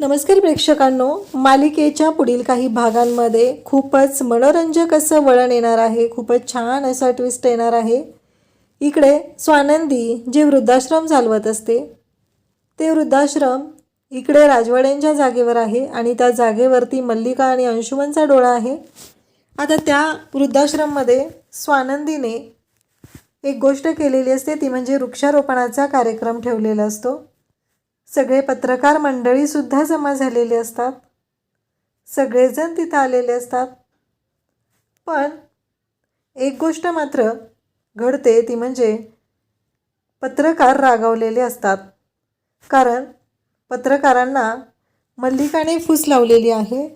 नमस्कार प्रेक्षकांनो, मालिकेच्या पुढील काही भागांमध्ये खूपच मनोरंजक असं वळण येणार आहे. खूपच छान असा ट्विस्ट येणार आहे. इकडे स्वानंदी जे वृद्धाश्रम चालवत असते ते वृद्धाश्रम इकडे राजवाड्यांच्या जागेवर आहे आणि त्या जागेवरती मल्लिका आणि अंशुमनचा डोळा आहे. आता त्या वृद्धाश्रममध्ये स्वानंदीने एक गोष्ट केलेली असते, ती म्हणजे वृक्षारोपणाचा कार्यक्रम ठेवलेला असतो. सगळे पत्रकार मंडळीसुद्धा जमा झालेली असतात. सगळेजण तिथं आलेले असतात. पण एक गोष्ट मात्र घडते, ती म्हणजे पत्रकार रागावलेले असतात. कारण पत्रकारांना मल्लिकाने फूस लावलेली आहे.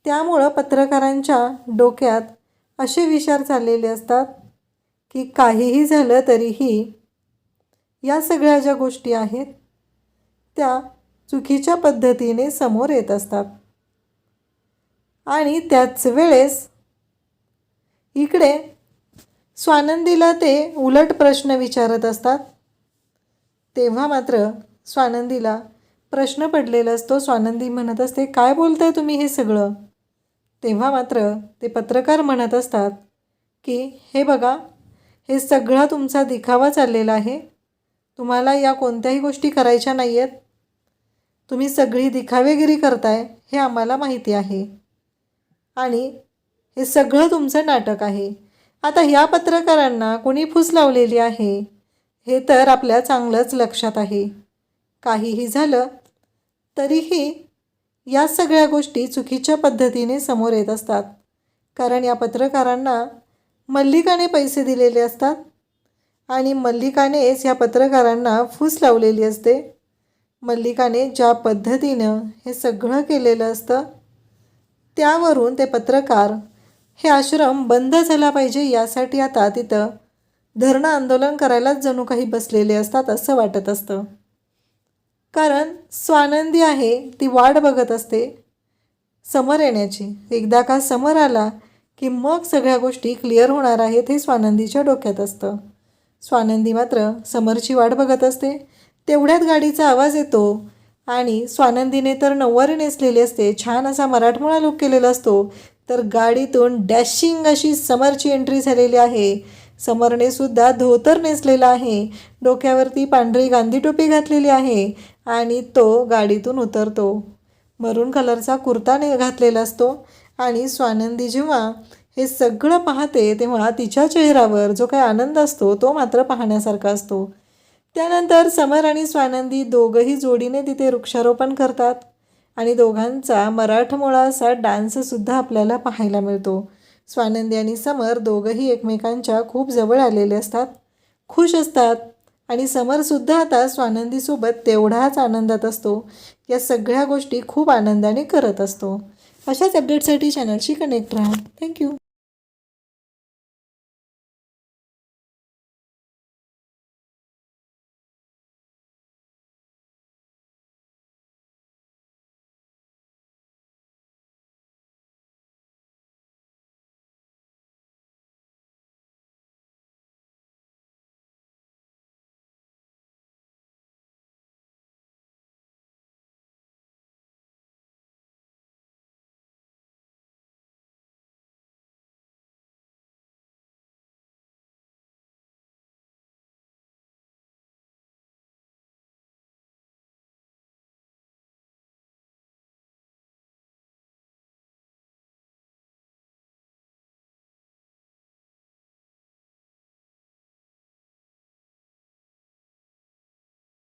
त्यामुळं पत्रकारांच्या डोक्यात असे विचार चाललेले असतात की काहीही झालं तरीही या सगळ्या ज्या गोष्टी आहेत त्या चुकीच्या पद्धतीने समोर येत असतात. आणि त्याच वेळेस इकडे स्वानंदीला ते उलट प्रश्न विचारत असतात. तेव्हा मात्र स्वानंदीला प्रश्न पडलेला असतो. स्वानंदी म्हणत असते, काय बोलताय तुम्ही हे सगळं? तेव्हा मात्र ते पत्रकार म्हणत असतात की हे बघा, हे सगळा तुमचा दिखावा चाललेला आहे. तुम्हाला या कोणत्याही गोष्टी करायच्या नाही आहेत. तुम्ही सगळी दिखावेगिरी करताय हे आम्हाला माहिती आहे आणि हे सगळं तुमचं नाटक आहे. आता ह्या पत्रकारांना कोणी फूस लावलेली आहे हे तर आपल्या चांगलंच लक्षात आहे. काहीही झालं तरीही या सगळ्या गोष्टी चुकीच्या पद्धतीने समोर येत असतात. कारण या पत्रकारांना मल्लिकाने पैसे दिलेले असतात आणि मल्लिकानेच या पत्रकारांना फूस लावलेली असते. मल्लिकाने ज्या पद्धतीनं हे सगळं केलेलं असतं त्यावरून ते पत्रकार हे आश्रम बंद झाला पाहिजे यासाठी आता तिथं धरणं आंदोलन करायलाच जणू काही बसलेले असतात असं वाटत असतं. कारण स्वानंदी आहे ती वाट बघत असते समर येण्याची. एकदा का समर आला की मग सगळ्या गोष्टी क्लिअर होणार आहेत हे स्वानंदीच्या डोक्यात असतं. स्वानंदी मात्र समरची वाट बघत असते. तेवढ्यात गाडीचा आवाज येतो आणि स्वानंदीने तर नऊवारी नेसलेली असते, छान असा मराठमोळा लुक केलेला असतो. तर गाडीतून डॅशिंग अशी समरची एंट्री झालेली आहे. समरने सुद्धा धोतर नेसलेला आहे, डोक्यावरती पांढरी गांधी टोपी घातलेली आहे आणि तो गाडीतून उतरतो. मरून कलरचा कुर्ता घातलेला असतो आणि स्वानंदी जेव्हा हे सगळं पाहते तेव्हा तिच्या चेहऱ्यावर जो काही आनंद असतो तो मात्र पाहण्यासारखा असतो. त्यानंतर समर आणि स्वानंदी दोघंही जोडीने तिथे वृक्षारोपण करतात आणि दोघांचा मराठमोळा असा डान्ससुद्धा आपल्याला पाहायला मिळतो. स्वानंदी आणि समर दोघंही एकमेकांच्या खूप जवळ आलेले असतात, खुश असतात आणि समरसुद्धा आता स्वानंदीसोबत तेवढाच आनंदात असतो. या सगळ्या गोष्टी खूप आनंदाने करत असतो. अशाच अपडेटसाठी चॅनलशी कनेक्ट राहा. थँक्यू.